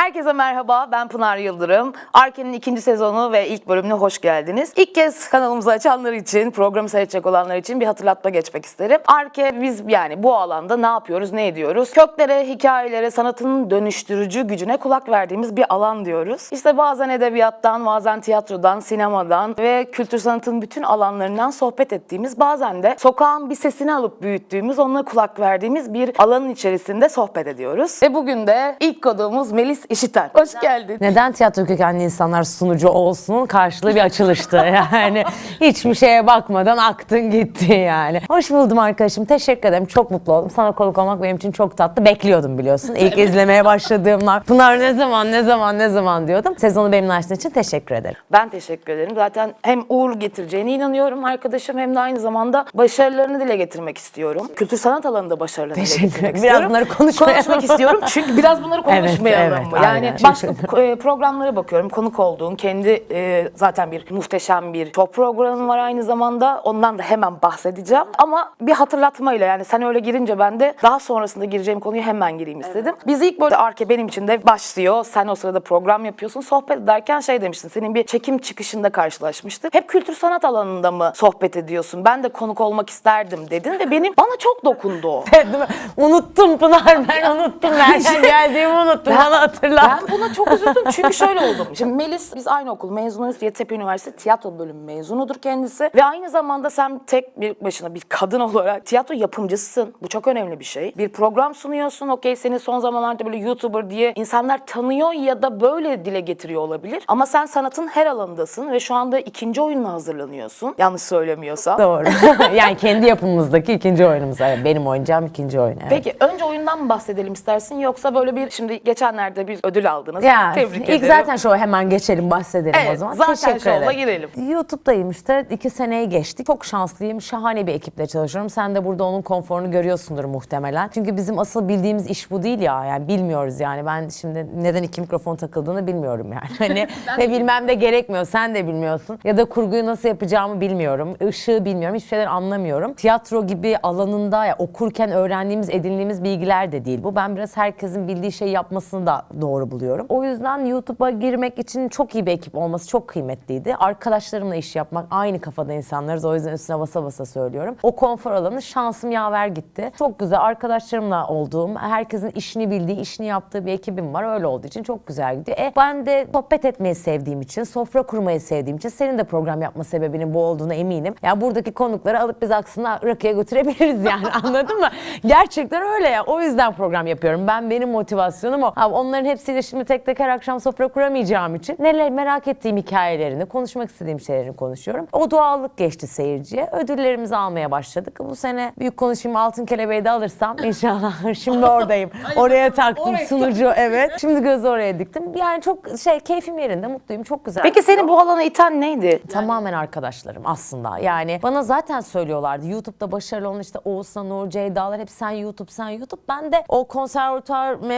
Herkese merhaba, ben Pınar Yıldırım. Arke'nin 2. sezonu ve ilk bölümüne hoş geldiniz. İlk kez kanalımızı açanlar için, programı seyredecek olanlar için bir hatırlatma geçmek isterim. Arke, biz yani bu alanda ne yapıyoruz, ne ediyoruz? Köklere, hikayelere, sanatın dönüştürücü gücüne kulak verdiğimiz bir alan diyoruz. İşte bazen edebiyattan, bazen tiyatrodan, sinemadan ve kültür sanatın bütün alanlarından sohbet ettiğimiz, bazen de sokağın bir sesini alıp büyüttüğümüz, onunla kulak verdiğimiz bir alanın içerisinde sohbet ediyoruz. Ve bugün de ilk konuğumuz Melis İşiten. Hoş geldin. Neden tiyatro kökenli insanlar sunucu olsun? Karşılığı bir açılıştı. Yani hiçbir şeye bakmadan aktın gitti yani. Hoş buldum arkadaşım. Teşekkür ederim. Çok mutlu oldum. Sana konuk olmak benim için çok tatlı. Bekliyordum biliyorsun. İlk izlemeye başladığımlar. Pınar ne zaman diyordum. Sezonu benimle açtığın için teşekkür ederim. Ben teşekkür ederim. Zaten hem uğur getireceğine inanıyorum arkadaşım, hem de aynı zamanda başarılarını dile getirmek istiyorum. Kültür sanat alanında başarılarını dile getirmek istiyorum. Biraz bunları konuşmak istiyorum. Çünkü biraz bunları konuşmayalım evet, mı? Yani aynen. başka programlara bakıyorum. Konuk olduğun kendi zaten bir muhteşem bir top programı var aynı zamanda. Ondan da hemen bahsedeceğim. Ama bir hatırlatmayla, yani sen öyle girince ben de daha sonrasında gireceğim konuya hemen gireyim istedim. Biz ilk böyle Arke benim için de başlıyor. Sen o sırada program yapıyorsun. Sohbet ederken şey demiştin. Senin bir çekim çıkışında karşılaşmıştık. Hep kültür sanat alanında mı sohbet ediyorsun? Ben de konuk olmak isterdim dedin ve bana çok dokundu o. Unuttum Pınar, ben unuttum. Nereden geldiğimi unuttum. Bana hatırlat. Ben buna çok üzüldüm çünkü şöyle oldum. Şimdi Melis, biz aynı okul mezunuyuz. Yeditepe Üniversitesi tiyatro bölümü mezunudur kendisi. Ve aynı zamanda sen tek bir başına bir kadın olarak tiyatro yapımcısın. Bu çok önemli bir şey. Bir program sunuyorsun. Okey, seni son zamanlarda böyle YouTuber diye insanlar tanıyor ya da böyle dile getiriyor olabilir. Ama sen sanatın her alanındasın ve şu anda 2. oyununa hazırlanıyorsun. Yanlış söylemiyorsam. Doğru. Yani kendi yapımımızdaki 2. oyunumuz. Evet, benim oynayacağım 2. oyun. Evet. Peki önce oyundan mı bahsedelim istersin, yoksa böyle bir, şimdi geçenlerde bir ödül aldınız. Ya, Tebrik ilk ederim. zaten şöyle hemen geçelim, bahsedelim Evet, o zaman. zaten Teşekkür şovla ederim. girelim. YouTube'dayım işte. 2 seneyi geçtik. Çok şanslıyım. Şahane bir ekiple çalışıyorum. Sen de burada onun konforunu görüyorsundur muhtemelen. Çünkü bizim asıl bildiğimiz iş bu değil ya. Yani bilmiyoruz yani. Ben şimdi neden 2 mikrofon takıldığını bilmiyorum yani. Hani ve bilmem de gerekmiyor. Sen de bilmiyorsun. Ya da kurguyu nasıl yapacağımı bilmiyorum. Işığı bilmiyorum. Hiçbir şeyler anlamıyorum. Tiyatro gibi alanında ya okurken öğrendiğimiz, edindiğimiz bilgiler de değil bu. Ben biraz herkesin bildiği şeyi yapmasını da doğru buluyorum. O yüzden YouTube'a girmek için çok iyi bir ekip olması çok kıymetliydi. Arkadaşlarımla iş yapmak, aynı kafada insanlarız. O yüzden üstüne basa basa söylüyorum. O konfor alanı şansım yaver gitti. Çok güzel arkadaşlarımla olduğum, herkesin işini bildiği, işini yaptığı bir ekibim var. Öyle olduğu için çok güzel gidiyor. Ben de sohbet etmeyi sevdiğim için, sofra kurmayı sevdiğim için, senin de program yapma sebebinin bu olduğuna eminim. Yani buradaki konukları alıp biz aslında rakıya götürebiliriz yani, anladın mı? Gerçekten öyle ya. O yüzden program yapıyorum. Benim motivasyonum o. Abi, onların hepsiyle şimdi tek tek her akşam sofra kuramayacağım için neler merak ettiğim hikayelerini, konuşmak istediğim şeylerini konuşuyorum. O doğallık geçti seyirciye. Ödüllerimizi almaya başladık. Bu sene büyük konuşayım, Altın Kelebeği de alırsam inşallah. Şimdi oradayım. Oraya taktım sunucu, evet. Şimdi gözü oraya diktim. Yani çok keyfim yerinde, mutluyum. Çok güzel. Peki seni bu alana iten neydi? Tamamen arkadaşlarım aslında. Yani bana zaten söylüyorlardı. YouTube'da başarılı olan işte Oğuzhan, Uğur, Ceyda'lar hep sen YouTube. Ben de o konservatuar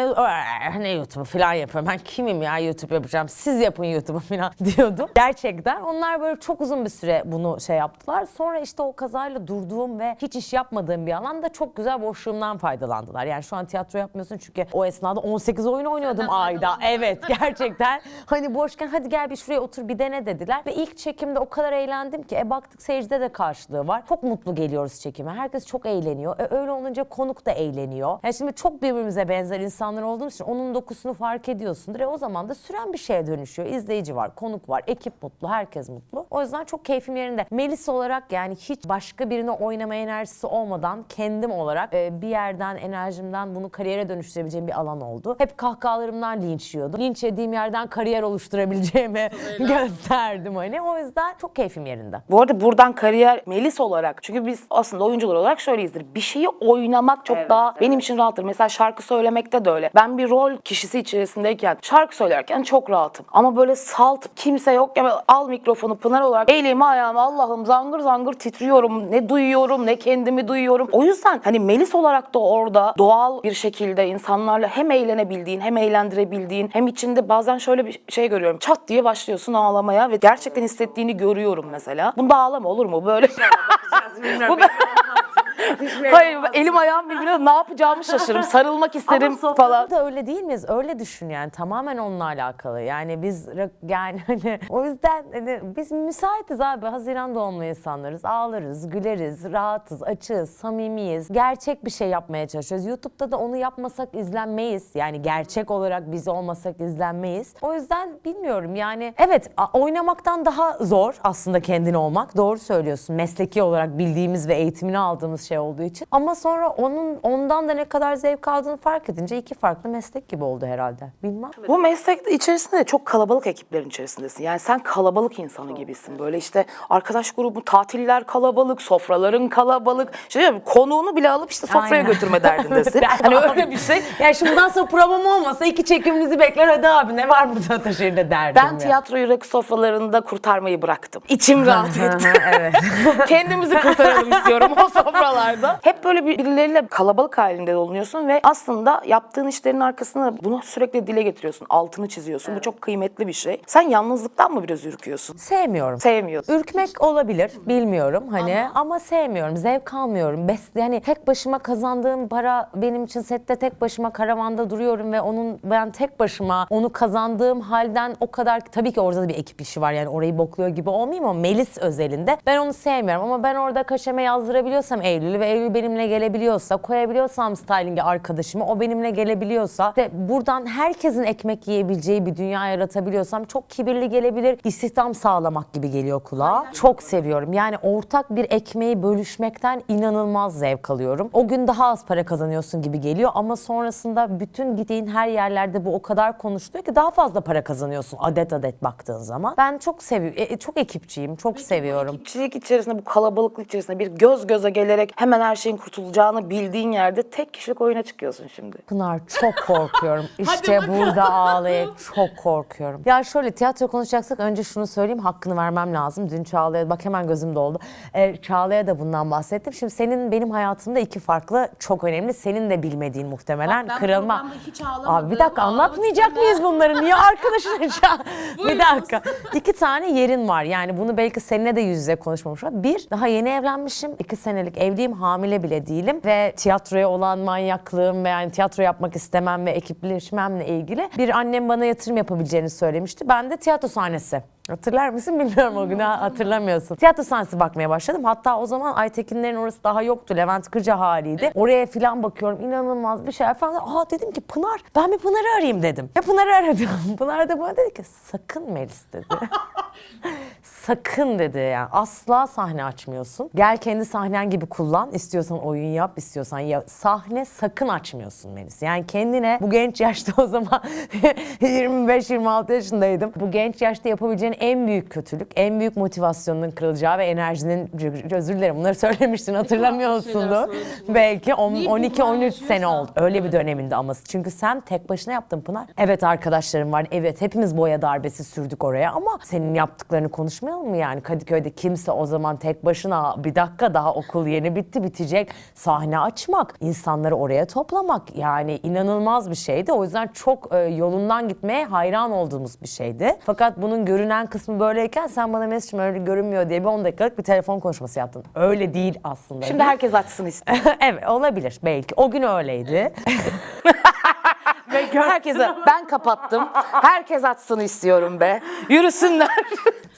ne YouTube'u falan yapıyorum. Ben kimim ya YouTube yapacağım? Siz yapın YouTube'u falan diyordum. Gerçekten. Onlar böyle çok uzun bir süre bunu yaptılar. Sonra işte o kazayla durduğum ve hiç iş yapmadığım bir alanda çok güzel boşluğumdan faydalandılar. Yani şu an tiyatro yapmıyorsun çünkü o esnada 18 oyun oynuyordum ayda. Evet, gerçekten. Hani boşken hadi gel bir şuraya otur bir dene dediler. Ve ilk çekimde o kadar eğlendim ki baktık seyircide de karşılığı var. Çok mutlu geliyoruz çekime. Herkes çok eğleniyor. Öyle olunca konuk da eğleniyor. Yani şimdi çok birbirimize benzer insanlar olduğumuz için onun dokusunu fark ediyorsundur. O zaman da süren bir şeye dönüşüyor. İzleyici var, konuk var, ekip mutlu, herkes mutlu. O yüzden çok keyfim yerinde. Melis olarak yani hiç başka birine oynama enerjisi olmadan kendim olarak bir yerden, enerjimden bunu kariyere dönüştürebileceğim bir alan oldu. Hep kahkahalarımdan linç yiyordum. Linç yediğim yerden kariyer oluşturabileceğimi gösterdim hani. O yüzden çok keyfim yerinde. Bu arada buradan kariyer Melis olarak, çünkü biz aslında oyuncular olarak şöyleyizdir. Bir şeyi oynamak çok daha benim için rahattır. Mesela şarkı söylemekte de öyle. Ben bir rol kişisi içerisindeyken, şarkı söylerken çok rahatım. Ama böyle salt, kimse yok ya, al mikrofonu Pınar olarak elimi ayağımı, Allah'ım zangır zangır titriyorum. Ne duyuyorum, ne kendimi duyuyorum. O yüzden hani Melis olarak da orada doğal bir şekilde insanlarla hem eğlenebildiğin, hem eğlendirebildiğin, hem içinde bazen şöyle bir şey görüyorum. Çat diye başlıyorsun ağlamaya ve gerçekten hissettiğini görüyorum mesela. Bunda ağlama olur mu? Böyle. Hayır, elim ayağım birbirine, ne yapacağımı şaşırırım. Sarılmak isterim falan. da öyle değil miyiz? Öyle düşün yani. Tamamen onunla alakalı. Yani biz yani hani o yüzden hani biz müsaitiz abi. Haziran doğumlu insanlarız. Ağlarız, güleriz, rahatız, açığız, samimiyiz. Gerçek bir şey yapmaya çalışıyoruz. YouTube'da da onu yapmasak izlenmeyiz. Yani gerçek olarak biz olmasak izlenmeyiz. O yüzden bilmiyorum yani. Evet, oynamaktan daha zor aslında kendin olmak. Doğru söylüyorsun. Mesleki olarak bildiğimiz ve eğitimini aldığımız şey olduğu için. Ama sonra ondan da ne kadar zevk aldığını fark edince iki farklı meslek gibi oldu herhalde. Bilmem. Bu meslek içerisinde de çok kalabalık ekiplerin içerisindesin. Yani sen kalabalık insanı gibisin. Böyle işte arkadaş grubu, tatiller kalabalık, sofraların kalabalık. İşte diyorum, konuğunu bile alıp işte sofraya Aynen. götürme derdindesin. Hani öyle bir şey. Yani şimdi bundan sonra program olmasa iki çekimimizi bekler, hadi abi ne var burada Ataşehir'de derdim Ben tiyatroyu rakı sofralarında kurtarmayı bıraktım. İçim rahat etti. Evet. Kendimizi kurtaralım istiyorum o sofralarda. Hep böyle birileriyle kalabalık halinde olunuyorsun ve aslında yaptığın işlerin arkasında bunu sürekli dile getiriyorsun. Altını çiziyorsun. Bu çok kıymetli bir şey. Sen yalnızlıktan mı biraz ürküyorsun? Sevmiyorum. Sevmiyorsun. Ürkmek olabilir, bilmiyorum hani ama sevmiyorum, zevk almıyorum. Yani tek başıma kazandığım para benim için sette tek başıma karavanda duruyorum ve ben tek başıma onu kazandığım halden o kadar, tabii ki orada da bir ekip işi var yani orayı bokluyor gibi olmayayım ama Melis özelinde ben onu sevmiyorum ama ben orada kaşeme yazdırabiliyorsam Eylül'ü ve Eylül benimle gelebiliyorsa, koyabiliyorsam styling'e arkadaşımı, o benimle gelebiliyorsa ve buradan herkesin ekmek yiyebileceği bir dünya yaratabiliyorsam çok kibirli gelebilir, istihdam sağlamak gibi geliyor kulağa. Çok seviyorum. Yani ortak bir ekmeği bölüşmekten inanılmaz zevk alıyorum. O gün daha az para kazanıyorsun gibi geliyor ama sonrasında bütün gittiğin her yerlerde bu o kadar konuşuluyor ki daha fazla para kazanıyorsun adet adet baktığın zaman. Ben çok seviyorum. Çok ekipçiyim. Çok seviyorum. Ekipçilik içerisinde, bu kalabalıklık içerisinde bir göz göze gelerek hemen her şeyin kurtulacağını bildiğin yerde tek kişilik oyuna çıkıyorsun şimdi. Pınar, çok korkuyorum. İşte burada ağlayıp çok korkuyorum. Ya şöyle, tiyatro konuşacaksak önce şunu söyleyeyim, hakkını vermem lazım. Dün Çağla'ya, bak hemen gözüm doldu. Çağla'ya da bundan bahsettim. Şimdi senin benim hayatımda iki farklı çok önemli, senin de bilmediğin muhtemelen Bak, ben kırılma. programda hiç ağlamadım. Abi bir dakika, anlatmayacak Ağlamak mıyız bunları? Niye arkadaşın? Bir Buyurun. dakika. İki tane yerin var. Yani bunu belki seninle de yüz yüze konuşmamış var. Bir, daha yeni evlenmişim. 2 senelik evliyim. Hamile bile değilim. Ve tiyatroya olan manyaklığım ve yani tiyatro yapmak istemem ve ekipleşmemle ilgili bir annem bana yatırım yapabileceğini söylemişti. Ben de tiyatro sahnesi. Hatırlar mısın bilmiyorum, o günü hatırlamıyorsun. Tiyatro sahnesi bakmaya başladım. Hatta o zaman Aytekinlerin orası daha yoktu. Levent Kırca haliydi. Oraya falan bakıyorum. İnanılmaz bir şey falan. Dedim ki Pınar, ben bir Pınar'ı arayayım dedim. Ve Pınar'ı aradım. Pınar da bana dedi ki sakın Melis dedi. Sakın dedi yani. Asla sahne açmıyorsun. Gel kendi sahnen gibi kullan. İstiyorsan oyun yap, istiyorsan ya. Sahne sakın açmıyorsun Melis. Yani kendine bu genç yaşta, o zaman 25-26 yaşındaydım. Bu genç yaşta yapabileceğin en büyük kötülük, en büyük motivasyonunun kırılacağı ve enerjinin, özür dilerim bunları söylemiştin, hatırlamıyor musun? Belki 12-13 sene oldu. Öyle bir döneminde ama. Çünkü sen tek başına yaptın Pınar. Evet arkadaşlarım var. Evet hepimiz boya darbesi sürdük oraya ama senin yaptıklarını konuşmayalım mı yani? Kadıköy'de kimse o zaman tek başına, bir dakika daha okul yeni bitti, bitecek, sahne açmak, insanları oraya toplamak yani inanılmaz bir şeydi. O yüzden çok yolundan gitmeye hayran olduğumuz bir şeydi. Fakat bunun görünen kısmı böyleyken sen bana Mesut'cum öyle görünmüyor diye bir 10 dakikalık bir telefon konuşması yaptın. Öyle değil aslında. Şimdi herkes açsın istiyor. Evet olabilir belki. O gün öyleydi. Herkese ben kapattım. Herkes açsın istiyorum be. Yürüsünler.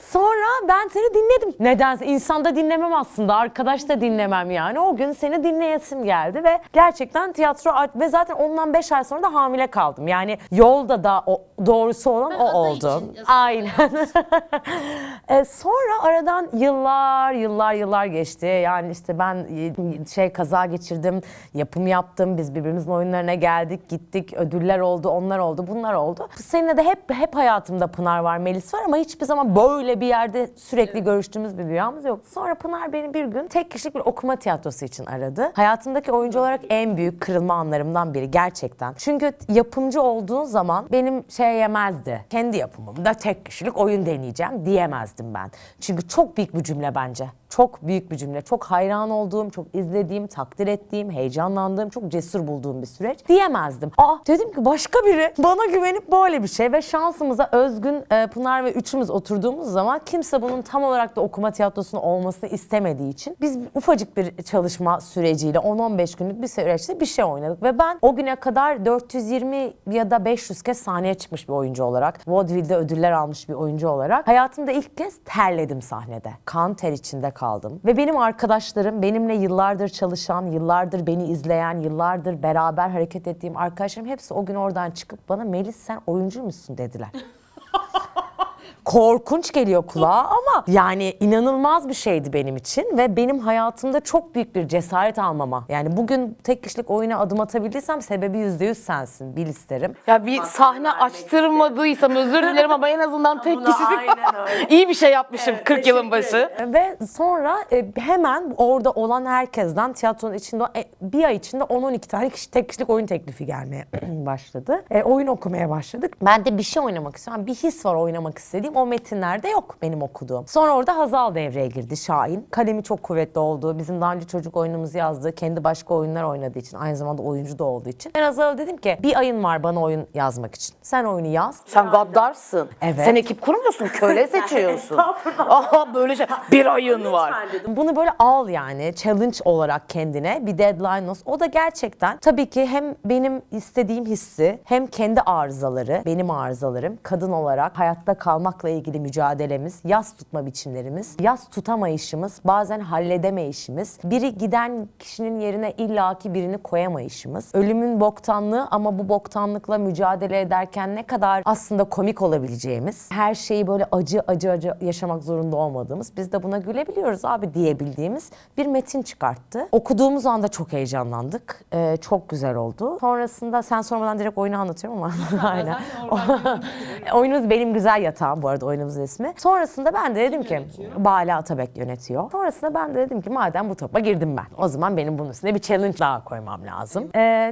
Sonra ben seni dinledim. Nedense insanda dinlemem aslında. Arkadaş da dinlemem yani. O gün seni dinleyesim geldi ve gerçekten tiyatro ve zaten ondan 5 ay sonra da hamile kaldım. Yani yolda da doğrusu olan o aday oldu. için Aynen. Sonra aradan yıllar geçti. Yani işte ben kaza geçirdim, yapım yaptım. Biz birbirimizin oyunlarına geldik, gittik. Ödüller oldu, onlar oldu, bunlar oldu. Seninle de hep hayatımda Pınar var, Melis var ama hiçbir zaman böyle bir yerde sürekli görüştüğümüz bir dünyamız yoktu. Sonra Pınar beni bir gün tek kişilik bir okuma tiyatrosu için aradı. Hayatımdaki oyuncu olarak en büyük kırılma anlarımdan biri gerçekten. Çünkü yapımcı olduğun zaman benim yemezdi. Kendi yapımımda tek kişilik oyun deneyeceğim diyemezdim ben. Çünkü çok büyük bir cümle bence. Çok büyük bir cümle. Çok hayran olduğum, çok izlediğim, takdir ettiğim, heyecanlandığım, çok cesur bulduğum bir süreç. Diyemezdim. Dedim ki ki başka biri bana güvenip böyle bir şey ve şansımıza Özgün, Pınar ve üçümüz oturduğumuz zaman kimse bunun tam olarak da okuma tiyatrosunu olmasını istemediği için biz ufacık bir çalışma süreciyle 10-15 günlük bir süreçte bir şey oynadık ve ben o güne kadar 420 ya da 500 kez sahneye çıkmış bir oyuncu olarak, vaudeville'de ödüller almış bir oyuncu olarak hayatımda ilk kez terledim sahnede. Kan ter içinde kaldım ve benim arkadaşlarım, benimle yıllardır çalışan, yıllardır beni izleyen, yıllardır beraber hareket ettiğim arkadaşlarım hepsi o gün oradan çıkıp bana "Melis, sen oyuncu musun?" dediler. Korkunç geliyor kulağa ama yani inanılmaz bir şeydi benim için ve benim hayatımda çok büyük bir cesaret almama. Yani bugün tek kişilik oyuna adım atabildiysem sebebi %100 sensin, bil isterim. Ya bir sahne açtırmadıysam özür dilerim ama en azından tek kişilik iyi bir şey yapmışım 40 yılın başı. Ve sonra hemen orada olan herkesten tiyatronun içinde bir ay içinde 10-12 tane tek kişilik oyun teklifi gelmeye başladı. Oyun okumaya başladık. Ben de bir şey oynamak istiyorum. Bir his var oynamak istediğim. O metinlerde yok benim okuduğum. Sonra orada Hazal devreye girdi, Şahin. Kalemi çok kuvvetli olduğu, bizim daha önce çocuk oyunumuzu yazdığı, kendi başka oyunlar oynadığı için, aynı zamanda oyuncu da olduğu için. Ben Hazal'a dedim ki bir ayın var bana oyun yazmak için. Sen oyunu yaz. Sen gaddarsın. Evet. Sen ekip kurmuyorsun, köle seçiyorsun. Aha böyle şey. Bir ayın var. Bunu böyle al yani challenge olarak kendine bir deadline olsun. O da gerçekten tabii ki hem benim istediğim hissi hem kendi arızaları, benim arızalarım, kadın olarak hayatta kalmakla ilgili mücadelemiz, yas tutma biçimlerimiz, yas tutamayışımız, bazen halledemeyişimiz, biri giden kişinin yerine illaki birini koyamayışımız, ölümün boktanlığı ama bu boktanlıkla mücadele ederken ne kadar aslında komik olabileceğimiz, her şeyi böyle acı yaşamak zorunda olmadığımız, biz de buna gülebiliyoruz abi diyebildiğimiz bir metin çıkarttı. Okuduğumuz anda çok heyecanlandık. Çok güzel oldu. Sonrasında sen sormadan direkt oyunu anlatıyorum ama aynen. Oyunumuz Benim Güzel Yatağım bu arada oyunumuzun ismi. Sonrasında ben de dedim ki Bala Atabek yönetiyor. Sonrasında ben de dedim ki madem bu topa girdim ben, o zaman benim bunun üstüne bir challenge daha koymam lazım.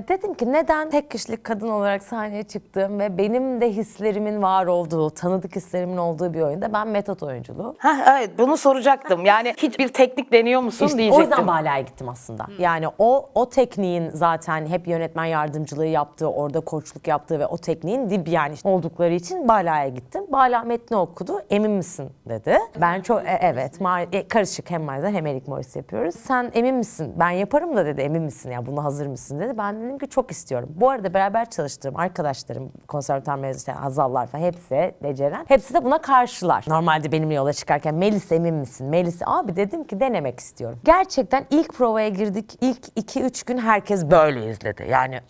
Dedim ki neden tek kişilik kadın olarak sahneye çıktım ve benim de hislerimin var olduğu, tanıdık hislerimin olduğu bir oyunda ben metot oyunculuğu. Evet, bunu soracaktım. Yani hiçbir teknik deniyor musun İşte diyecektim. o yüzden Bala'ya gittim aslında. Yani o tekniğin zaten hep yönetmen yardımcılığı yaptığı, orada koçluk yaptığı ve o tekniğin dip yani oldukları için Bala'ya gittim. Bala metni okudu. Emin misin dedi. Ben çok evet karışık hem Mars'dan hem Erik Morris yapıyoruz. Sen emin misin? Ben yaparım da dedi. Emin misin ya, buna hazır mısın dedi. Ben dedim ki çok istiyorum. Bu arada beraber çalıştığım arkadaşlarım, konservatuar mezunu işte Hazallar falan hepsi beceren. Hepsi de buna karşılar. Normalde benimle yola çıkarken Melis emin misin? Melis abi dedim ki denemek istiyorum. Gerçekten ilk provaya girdik. İlk 2-3 gün herkes böyle izledi. Yani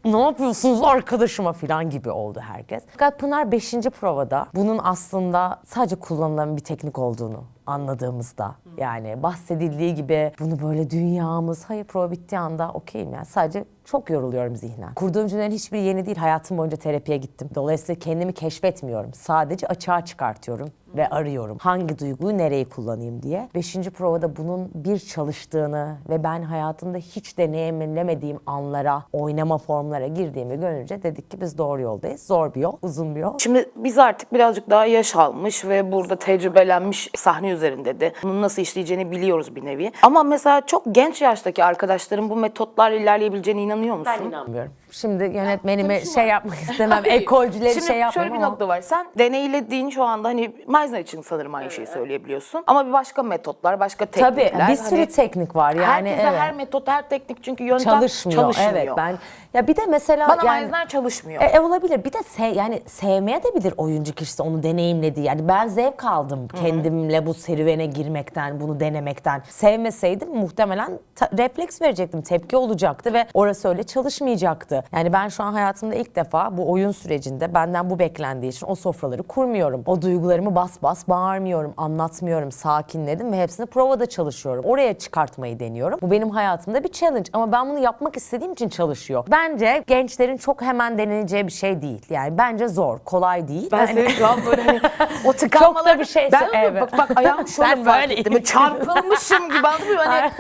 ne yapıyorsunuz arkadaşıma falan gibi oldu herkes. Fakat Pınar 5. provada bunun aslında sadece kullanılan bir teknik olduğunu anladığımızda, yani bahsedildiği gibi bunu böyle dünyamız, hayır prova bittiği anda okeyim yani, sadece çok yoruluyorum zihnen. Kurduğum cümlelerin hiçbiri yeni değil. Hayatım boyunca terapiye gittim. Dolayısıyla kendimi keşfetmiyorum. Sadece açığa çıkartıyorum ve arıyorum. Hangi duyguyu nereyi kullanayım diye. 5. provada bunun bir çalıştığını ve ben hayatımda hiç deneyimlemediğim anlara, oynama formlara girdiğimi görünce dedik ki biz doğru yoldayız. Zor bir yol, uzun bir yol. Şimdi biz artık birazcık daha yaş almış ve burada tecrübelenmiş sahne üzerinde de bunun nasıl işleyeceğini biliyoruz bir nevi. Ama mesela çok genç yaştaki arkadaşların bu metotlarla ilerleyebileceğine inanıyor musun? Ben inanmıyorum. Şimdi yönetmenime şey yapmak istemem, ekolcüleri Şimdi şey yapmam şöyle bir ama... nokta var. Sen deneylediğin şu anda hani Meisner için sanırım aynı şeyi söyleyebiliyorsun. Ama bir başka metotlar, başka teknikler. Tabii bir sürü teknik var yani. Herkese evet. her metot, her teknik çünkü yöntem çalışmıyor. Evet ben ya bir de mesela Bana yani Meisner çalışmıyor. olabilir. Bir de yani sevmeye de bilir oyuncu kişisi onu deneyimlediği. Yani ben zevk aldım kendimle bu serüvene girmekten, bunu denemekten. Sevmeseydim muhtemelen refleks verecektim, tepki olacaktı ve orası öyle çalışmayacaktı. Yani ben şu an hayatımda ilk defa bu oyun sürecinde benden bu beklendiği için o sofraları kurmuyorum. O duygularımı bas bas bağırmıyorum, anlatmıyorum, sakinledim ve hepsini provada çalışıyorum. Oraya çıkartmayı deniyorum. Bu benim hayatımda bir challenge ama ben bunu yapmak istediğim için çalışıyor. Bence gençlerin çok hemen deneyeceği bir şey değil. Yani bence zor, kolay değil. Ben Yani... senin şu an böyle hani o tıkanmalar... Çok da bir şey... Ben evet. bak ayağım şöyle Sen fark böyle- ettim. Çarpılmışım gibi anladın mı? Hani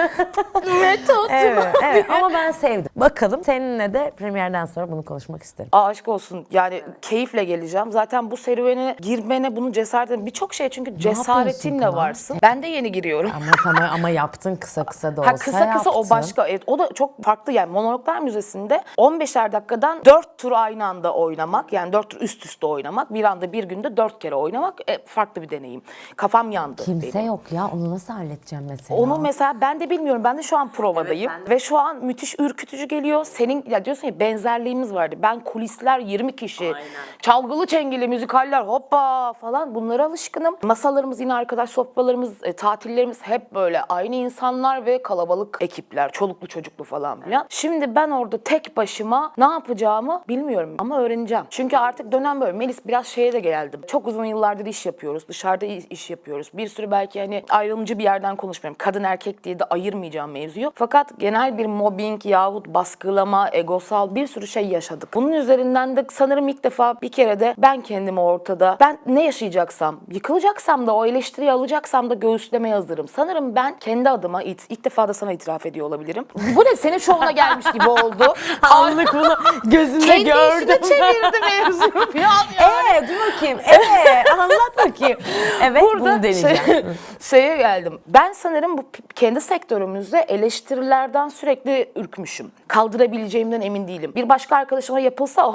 metot. Evet ama ben sevdim. Bakalım seninle de premierden sonra bunu konuşmak isterim. Aşk olsun. Yani keyifle geleceğim. Zaten bu serüvene girmene, bunu cesaretin birçok şey çünkü cesaretinle Pınar? varsın. Ben de yeni giriyorum. Ama yaptın kısa kısa da olsa Kısa kısa o yaptın. başka. Evet, o da çok farklı yani. Monologlar Müzesi'nde 15'er dakikadan 4 tur aynı anda oynamak, yani 4 tur üst üste oynamak, bir anda bir günde 4 kere oynamak farklı bir deneyim. Kafam yandı. Kimse benim. yok ya, onu nasıl halledeceğim mesela? Onu mesela ben de bilmiyorum. Ben de şu an provadayım. Ve şu an müthiş ürkütücü geliyor. Senin ya diyorsun ya, benzerliğimiz vardı. Ben kulisler 20 kişi. Çalgılı çengeli müzikaller hoppa falan, bunlara alışkınım. Masalarımız yine arkadaş sofralarımız, tatillerimiz hep böyle aynı insanlar ve kalabalık ekipler. Çoluklu çocuklu falan filan. Şimdi ben orada tek başıma ne yapacağımı bilmiyorum ama öğreneceğim. Çünkü artık dönem böyle. Melis, biraz şeye de geldim. Çok uzun yıllardır iş yapıyoruz. Dışarıda iş yapıyoruz. Bir sürü belki hani ayrımcı bir yerden konuşmuyorum. Kadın erkek diye de ayırmayacağım mevzuyu. Fakat genel bir mobbing yahut baskılama, egosal bir sürü şey yaşadık. Bunun üzerinden de sanırım ilk defa bir kere de ben kendimi ortada, ben ne yaşayacaksam, yıkılacaksam da, o eleştiriyi alacaksam da göğüslemeye hazırım. Sanırım ben kendi adıma ilk defa da sana itiraf ediyor olabilirim. Bu ne, senin şovuna gelmiş gibi oldu. Anlık bunu gözünde Kendi gördüm. işine çevirdi mevzuyu bir an ya. Dur bakayım. Anlat bakayım. Evet, bunu deneyeceğim. Şeye geldim. Ben sanırım bu kendi sektörümüzde eleştirilerden sürekli ürkmüşüm. Kaldırabileceğimden emin değilim. Bir başka arkadaşıma yapılsa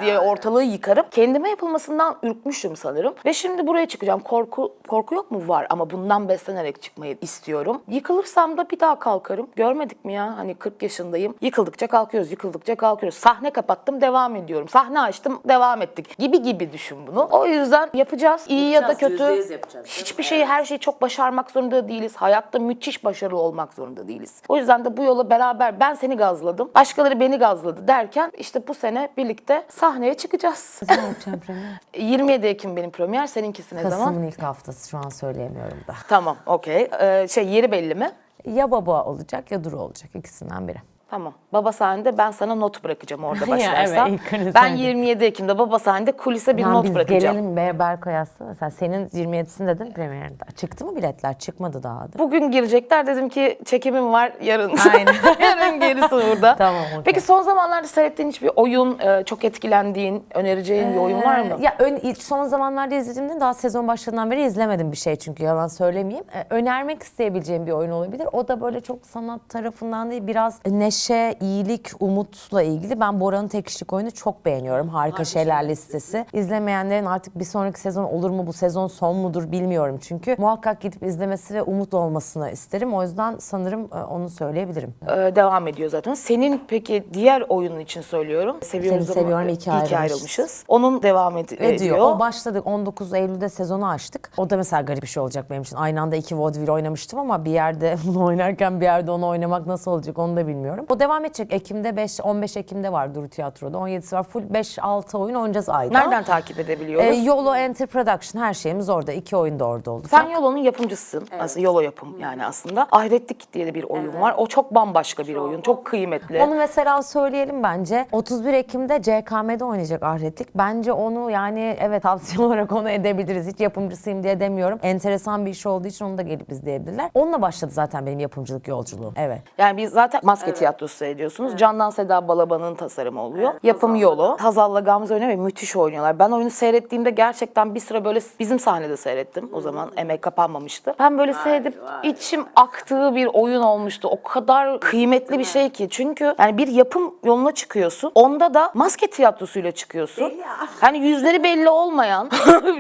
diye ortalığı yıkarım. Kendime yapılmasından ürkmüşüm sanırım. Ve şimdi buraya çıkacağım. Korku yok mu? Var, ama bundan beslenerek çıkmayı istiyorum. Yıkılırsam da bir daha kalkarım. Görmedik mi ya? Hani 40 yaşındayım. Yıkıldıkça kalkıyoruz, yıkıldıkça kalkıyoruz. Sahne kapattım, devam ediyorum. Sahne açtım, devam ettik. Gibi düşün bunu. O yüzden yapacağız. İyi ya da kötü. Hiçbir şeyi, her şeyi çok başarmak zorunda değiliz. Hayatta müthiş başarılı olmak zorunda değiliz. O yüzden de bu yola beraber, ben seni gazladım, başkaları beni gazladı derken işte bu sene birlikte sahneye çıkacağız. Ne yapacağım premier? 27 Ekim benim premier. Seninkisi ne zaman? Kasım'ın ilk haftası, şu an söyleyemiyorum da. Tamam, okey. Yeri belli mi? Ya baba olacak ya Duru olacak, ikisinden biri. Tamam. Baba sahnede ben sana not bırakacağım orada Ya başlarsan. evet, ilk önce Ben sen de. 27 Ekim'de baba sahnede kulise bir Tamam, not biz bırakacağım. gelelim Berko yazsana. Senin 27'sinde dedin premierinde. Çıktı mı biletler? Çıkmadı daha da. Bugün girecekler, dedim ki çekimim var yarın. Aynen. Yarın gerisi burada. Tamam, okey. Peki son zamanlarda seyrettiğin hiçbir oyun, çok etkilendiğin, önereceğin bir oyun var mı? Ya son zamanlarda izlediğimde, daha sezon başladığından beri izlemedim bir şey, çünkü yalan söylemeyeyim. Önermek isteyebileceğim bir oyun olabilir. O da böyle çok sanat tarafından değil, biraz neşe, iyilik, umutla ilgili. Ben Bora'nın Tek Kişilik Oyunu çok beğeniyorum. Harika Şeyler Listesi. İzlemeyenlerin artık bir sonraki sezon olur mu, bu sezon son mudur bilmiyorum çünkü. Muhakkak gidip izlemesi ve umut olmasını isterim. O yüzden sanırım onu söyleyebilirim. Devam ediyor zaten. Senin peki diğer oyunun için söylüyorum. Seviyoruz Seni ama seviyorum, iyi ki ayrılmışız. Onun devam ediyor. O başladık. 19 Eylül'de sezonu açtık. O da mesela garip bir şey olacak benim için. Aynı anda 2 vaudeville oynamıştım ama bir yerde bunu oynarken bir yerde onu oynamak nasıl olacak onu da bilmiyorum. O devam edecek. Ekim'de 15 Ekim'de var Duru Tiyatro'da. 17'si var. Full 5-6 oyun oynayacağız ayda. Nereden takip edebiliyoruz? Yolo Enter Production, her şeyimiz orada. 2 oyun da orada oldu. Sen Yolo'nun yapımcısın. Aslında Yolo yapım yani aslında. Ahretlik diye de bir oyun var. O çok bambaşka bir oyun. Çok kıymetli. Onu mesela söyleyelim bence. 31 Ekim'de CKM'de oynayacak Ahretlik. Bence onu, yani evet, tavsiye olarak onu edebiliriz. Hiç yapımcısıyım diye demiyorum. Enteresan bir iş olduğu için onu da gelip izleyebilirler. Onunla başladı zaten benim yapımcılık yolculuğum. Evet. Yani biz zaten maske tiyatrosu seyrediyorsunuz. Candan Seda Balaban'ın tasarımı oluyor. Yapım Yolo. Hazal'la Gamze oynuyor ve müthiş oynuyorlar. Ben oyunu seyrettiğimde gerçekten bir sıra böyle bizim sahnede seyrettim. O zaman emek kapanmamıştı. Ben böyle seyredip içim aktığı bir oyun olmuştu. O kadar kıymetli bir şey ki. Çünkü yani bir yapım yoluna çıkıyorsun. Onda da maske tiyatrosuyla çıkıyorsun. Hani yüzleri belli olmayan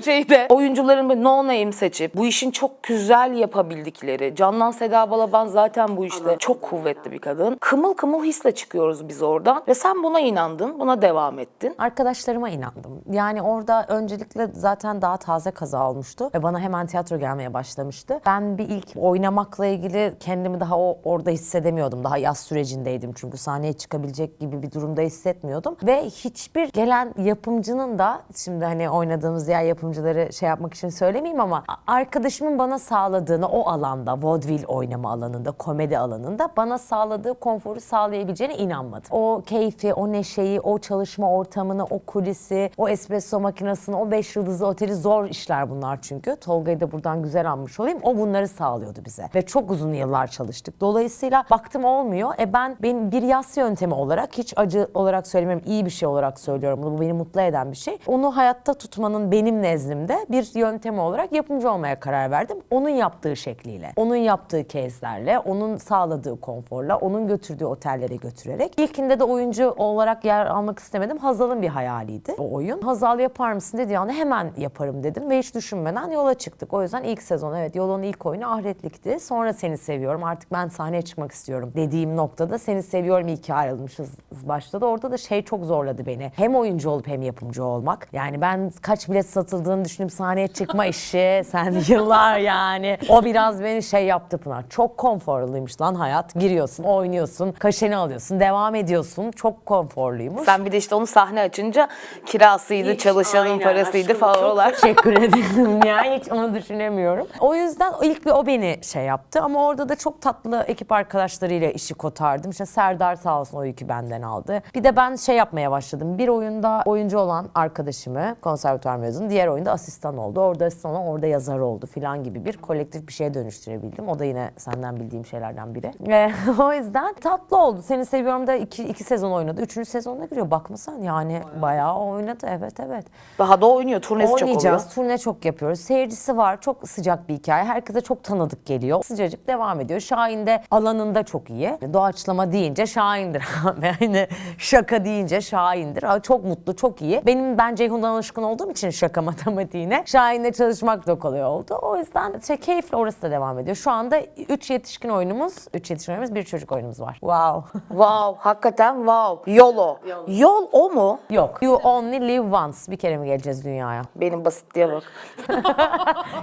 şeyde oyuncuların böyle no name seçip bu işin çok güzel yapabildikleri. Candan Seda Balaban zaten bu işte çok kuvvetli bir kadın. Kımıl kımıl hisle çıkıyoruz biz oradan ve sen buna inandın, buna devam ettin. Arkadaşlarıma inandım. Yani orada öncelikle zaten daha taze kaza olmuştu ve bana hemen tiyatro gelmeye başlamıştı. Ben bir ilk oynamakla ilgili kendimi daha orada hissedemiyordum. Daha yaz sürecindeydim çünkü sahneye çıkabilecek gibi bir durumda hissetmiyordum. Ve hiçbir gelen yapımcının da, şimdi hani oynadığımız diğer yapımcıları şey yapmak için söylemeyeyim ama arkadaşımın bana sağladığını o alanda, vaudeville oynama alanında, komedi alanında bana sağladığı konforu konforu sağlayabileceğine inanmadım. O keyfi, o neşeyi, o çalışma ortamını, o kulisi, o espresso makinesini, o 5 yıldızlı oteli, zor işler bunlar çünkü. Tolga'yı da buradan güzel anmış olayım. O bunları sağlıyordu bize. Ve çok uzun yıllar çalıştık. Dolayısıyla baktım olmuyor. Benim bir yas yöntemi olarak, hiç acı olarak söylemiyorum, iyi bir şey olarak söylüyorum. Bu beni mutlu eden bir şey. Onu hayatta tutmanın benim nezdimde bir yöntemi olarak yapımcı olmaya karar verdim. Onun yaptığı şekliyle, onun yaptığı case'lerle, onun sağladığı konforla, onun götürdüğü otellere götürerek. İlkinde de oyuncu olarak yer almak istemedim. Hazal'ın bir hayaliydi o oyun. Hazal yapar mısın dediği anda hemen yaparım dedim ve hiç düşünmeden yola çıktık. O yüzden ilk sezon, evet, Yola'nın ilk oyunu Ahretlik'ti. Sonra Seni Seviyorum, artık ben sahneye çıkmak istiyorum dediğim noktada Seni Seviyorum, iyi ki ayrılmışız başladı. Orada da şey çok zorladı beni. Hem oyuncu olup hem yapımcı olmak. Yani ben kaç bilet satıldığını düşünüp sahneye çıkma işi, sen yıllar yani. O biraz beni şey yaptı Pınar. Çok konforluymuş lan hayat. Giriyorsun, oynuyorsun, kaşeni alıyorsun, devam ediyorsun. Çok konforluymuş. Sen bir de işte onu sahne açınca kirasıydı, çalışanın parasıydı falan oralar. Teşekkür ederim ya, hiç onu düşünemiyorum. O yüzden ilk o beni şey yaptı ama orada da çok tatlı ekip arkadaşlarıyla işi kotardım. İşte Serdar sağ olsun o yükü benden aldı. Bir de ben şey yapmaya başladım. Bir oyunda oyuncu olan arkadaşımı, konservatuvar mezunu, diğer oyunda asistan oldu. Orada asistan olan orada yazar oldu filan gibi bir kolektif bir şeye dönüştürebildim. O da yine senden bildiğim şeylerden biri. Ve o yüzden tatlı oldu. Seni Seviyorum da iki sezon oynadı. 3. sezonuna giriyor. Bakmasan yani bayağı oynadı. Evet. Daha da oynuyor. Turnesi çok oluyor. Oynayacağız. Turne çok yapıyoruz. Seyircisi var. Çok sıcak bir hikaye. Herkese çok tanıdık geliyor. Sıcacık devam ediyor. Şahin de alanında çok iyi. Doğaçlama deyince Şahin'dir. Yani şaka deyince Şahin'dir. Çok mutlu, çok iyi. Ben Ceyhun'dan alışkın olduğum için şaka matematiğine Şahin'le çalışmak da kolay oldu. O yüzden keyifle orası da devam ediyor. Şu anda 3 yetişkin oyunumuz, 1 çocuk oyunumuz var. Wow. Wow, hakikaten wow. Yolo. Yol o mu? Yok. You only live once. Bir kere mi geleceğiz dünyaya? Benim basit diye bak.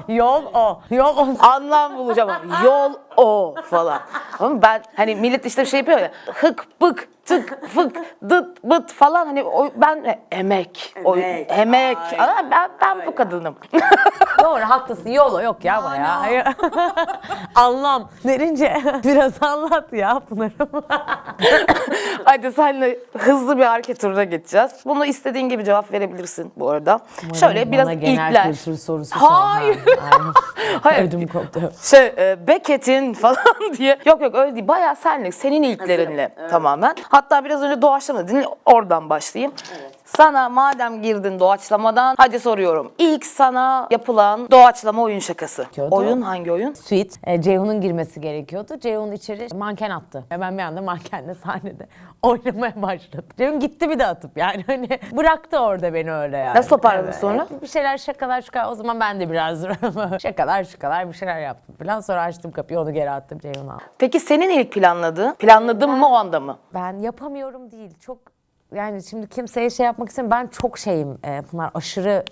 Yol o. Yol o. Anlam bulacağım. Yol o falan. Ama ben hani millet işte bir şey yapıyor ya. Hık, bık, tık, fık, dıt, bıt falan, hani ben emek. Emek. Ama ben bu kadınım. Doğru, haklısın. Yolo yok ya bayağı. Anlam verince biraz anlat ya Pınar'ım. Hadi seninle hızlı bir hareket turuna geçeceğiz. Bunu istediğin gibi cevap verebilirsin bu arada. Şöyle biraz Bana genel ilkler. kültür sorusu Hayır. Hayır. Ödüm koptu. Becket'in falan diye. Yok öyle değil. Bayağı senlik. Senin ilklerinle tamamen. Hatta biraz önce doğaçlama dedin. Oradan başlayayım. Evet. Sana madem girdin doğaçlamadan, hadi soruyorum. İlk sana yapılan doğaçlama oyun şakası. Oyun hangi oyun? Sweet. Ceyhun'un girmesi gerekiyordu. Ceyhun içeri manken attı. Ben bir anda mankenle sahnede oynamaya başladım. Ceyhun gitti bir de atıp, yani hani bıraktı orada beni öyle yani. Nasıl toparladın sonra? Bir şeyler şakalar. O zaman ben de biraz şakalar bir şeyler yaptım falan. Sonra açtım kapıyı, onu geri attım, Ceyhun'a aldım. Peki senin ilk planladın mı o anda mı? Ben yapamıyorum değil. Çok, yani şimdi kimseye şey yapmak istemiyorum. Ben çok şeyim. Bunlar aşırı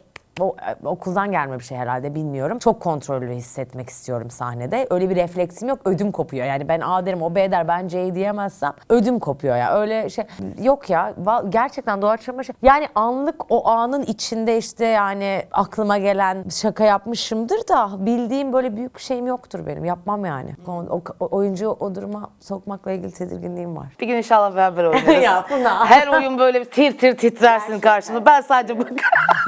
okuldan gelme bir şey herhalde, bilmiyorum. Çok kontrollü hissetmek istiyorum sahnede. Öyle bir refleksim yok. Ödüm kopuyor. Yani ben A derim, o B der, ben C diyemezsem ödüm kopuyor ya. Öyle şey yok ya. Gerçekten doğaçlama şey. Yani anlık o anın içinde işte yani aklıma gelen şaka yapmışımdır da bildiğim böyle büyük bir şeyim yoktur benim. Yapmam yani. Oyuncuyu o duruma sokmakla ilgili tedirginliğim var. Bir gün inşallah beraber oynarız. Ya Pınar. Her oyun böyle bir tir titrersin karşımda. Ben sadece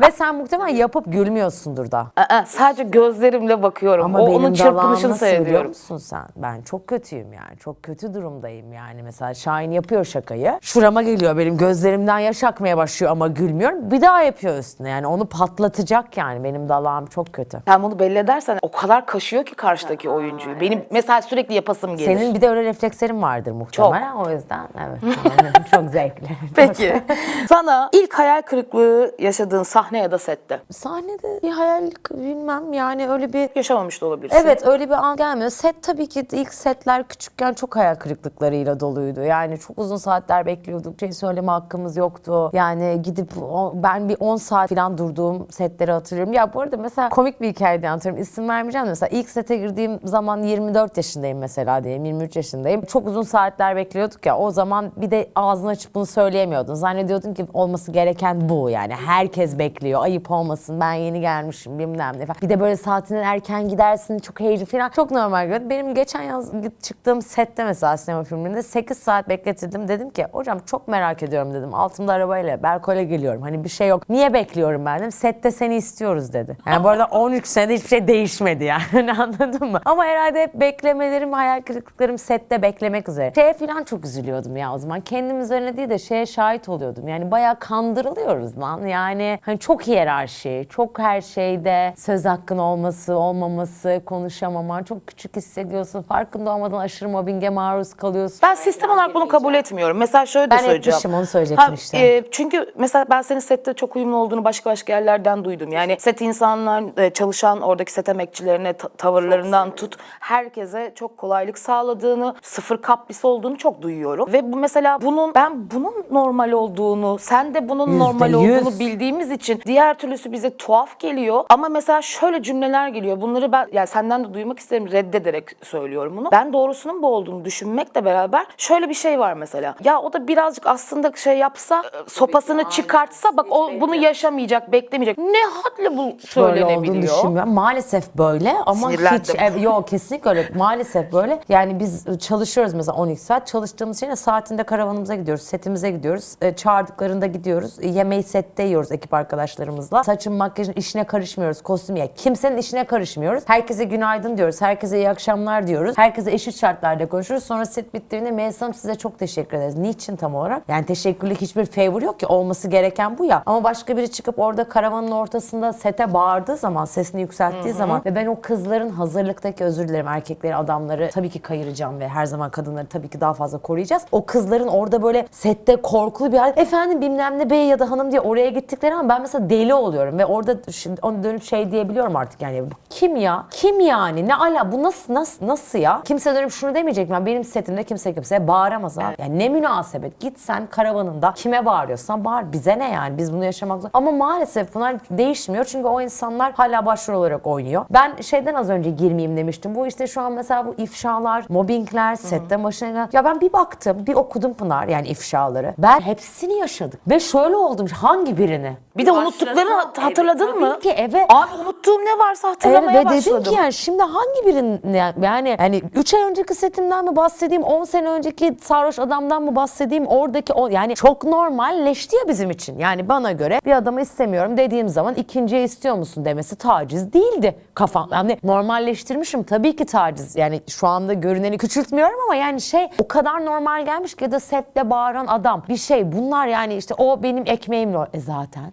Ve sen muhtemelen yapıp gülmüyorsundur da. sadece gözlerimle bakıyorum. Ama onun benim çırpınışını dalağım nasıl biliyor seyrediyorum. musun sen? Ben çok kötüyüm yani. Çok kötü durumdayım yani. Mesela Şahin yapıyor şakayı. Şurama geliyor, benim gözlerimden yaş akmaya başlıyor ama gülmüyorum. Bir daha yapıyor üstüne, yani onu patlatacak yani. Benim dalağım çok kötü. Sen bunu belli edersen o kadar kaşıyor ki karşıdaki oyuncuyu. Benim mesela sürekli yapasım gelir. Senin bir de öyle reflekslerin vardır muhtemelen. O yüzden evet. Yani çok zevkli. Peki. Sana ilk hayal kırıklığı yaşadığın sahne ya da sette? Sahnede bir hayal bilmem yani, öyle bir... Yaşamamış da olabilirsin. Evet, öyle bir an gelmiyor. Set tabii ki ilk setler küçükken çok hayal kırıklıklarıyla doluydu. Yani çok uzun saatler bekliyorduk. Şey söyleme hakkımız yoktu. Yani gidip ben bir 10 saat falan durduğum setleri hatırlıyorum. Ya bu arada mesela komik bir hikayeden anlatıyorum. İsim vermeyeceğim de mesela ilk sete girdiğim zaman 24 yaşındayım mesela diyeyim. 23 yaşındayım. Çok uzun saatler bekliyorduk ya. O zaman bir de ağzını açıp bunu söyleyemiyordun. Zannediyordun ki olması gereken bu yani. Herkes bekliyor. Ayıp olmasın olmasın, ben yeni gelmişim bilmem ne falan. Bir de böyle saatinden erken gidersin, çok heyecanlı falan. Çok normal gördüm. Benim geçen yaz çıktığım sette mesela sinema filminde 8 saat bekletildim. Dedim ki hocam çok merak ediyorum dedim. Altımda arabayla Berkol'e geliyorum. Hani bir şey yok. Niye bekliyorum ben dedim. Sette seni istiyoruz dedi. Yani bu arada 13 senede hiçbir şey değişmedi yani. Anladın mı? Ama herhalde hep beklemelerim, hayal kırıklıklarım sette beklemek üzere. Şeye falan çok üzülüyordum ya o zaman. Kendim üzerine değil de şeye şahit oluyordum. Yani bayağı kandırılıyoruz lan. Yani hani çok hiyerarşi, çok her şeyde söz hakkın olması, olmaması, konuşamaman, çok küçük hissediyorsun. Farkında olmadan aşırı mobbinge maruz kalıyorsun. Ben sistem olarak bunu kabul etmiyorum. Mesela şöyle de Ben söyleyeceğim. etmişim, onu söyleyecektim işte. Çünkü mesela ben senin sette çok uyumlu olduğunu başka yerlerden duydum. Yani set insanlar, çalışan oradaki set emekçilerine tavırlarından tut, herkese çok kolaylık sağladığını, sıfır kaprisi olduğunu çok duyuyorum. Ve bu mesela ben bunun normal olduğunu, sen de bunun normal %100. olduğunu bildiğimiz için diğer türlüsü bize tuhaf geliyor. Ama mesela şöyle cümleler geliyor. Bunları ben yani senden de duymak isterim, reddederek söylüyorum bunu. Ben doğrusunun bu olduğunu düşünmekle beraber şöyle bir şey var mesela. Ya o da birazcık aslında şey yapsa, sopasını çıkartsa bak o bunu yaşamayacak, beklemeyecek. Ne hadle bu Böyle olduğunu söylenebiliyor. düşünmüyorum. Maalesef böyle ama Sinirlendim. yok kesinlikle öyle. Maalesef böyle. Yani biz çalışıyoruz mesela 12 saat. Çalıştığımız şeyle saatinde karavanımıza gidiyoruz, setimize gidiyoruz. Çağırdıklarında gidiyoruz. Yemeği sette yiyoruz ekip arkadaşlarımızla. Saçın, makyajın işine karışmıyoruz. Kostüm ya. Kimsenin işine karışmıyoruz. Herkese günaydın diyoruz. Herkese iyi akşamlar diyoruz. Herkese eşit şartlarda konuşuyoruz. Sonra set bittiğinde Melis Hanım size çok teşekkür ederiz. Niçin tam olarak? Yani teşekkürlük hiçbir favor yok ki. Olması gereken bu ya. Ama başka biri çıkıp orada karavanın ortasında sete bağırdığı zaman, sesini yükselttiği zaman ve ben o kızların hazırlıktaki, özür dilerim, erkekleri, adamları tabii ki kayıracağım ve her zaman kadınları tabii ki daha fazla koruyacağız. O kızların orada böyle sette korkulu bir hal, efendim bilmem ne bey ya da hanım diye oraya gittikleri an ben mesela deli oluyorum ve orada onu dönüp şey diyebiliyorum artık yani kim ya? Kim yani? Ne ala? Bu nasıl ya? Kimse dönüp şunu demeyecek mi? Benim setimde kimseye bağıramaz abi. Yani ne münasebet? Git sen karavanında kime bağırıyorsan bağır. Bize ne yani? Biz bunu yaşamak zorunda. Ama maalesef bunlar değişmiyor çünkü o insanlar hala başrol olarak oynuyor. Ben şeyden az önce girmeyeyim demiştim. Bu işte şu an mesela bu ifşalar, mobbingler, setten başına gelen. Ya ben bir baktım, bir okudum Pınar yani ifşaları. Ben hepsini yaşadık. Ve şöyle oldum. Hangi birini? Bir de unuttuklarını hatırladın mı? Tabii ki evet. Abi unuttuğum ne varsa hatırlamaya Ve başladım. dedim ki yani şimdi hangi birinin yani 3 ay önceki setimden mi bahsedeyim, 10 sene önceki sarhoş adamdan mı bahsedeyim, oradaki yani çok normalleşti ya bizim için. Yani bana göre bir adamı istemiyorum dediğim zaman ikinciye istiyor musun demesi taciz değildi. Kafam yani normalleştirmişim tabii ki taciz. Yani şu anda görüneni küçültmüyorum ama yani o kadar normal gelmiş ki ya da sette bağıran adam bir şey bunlar yani işte o benim ekmeğimle zaten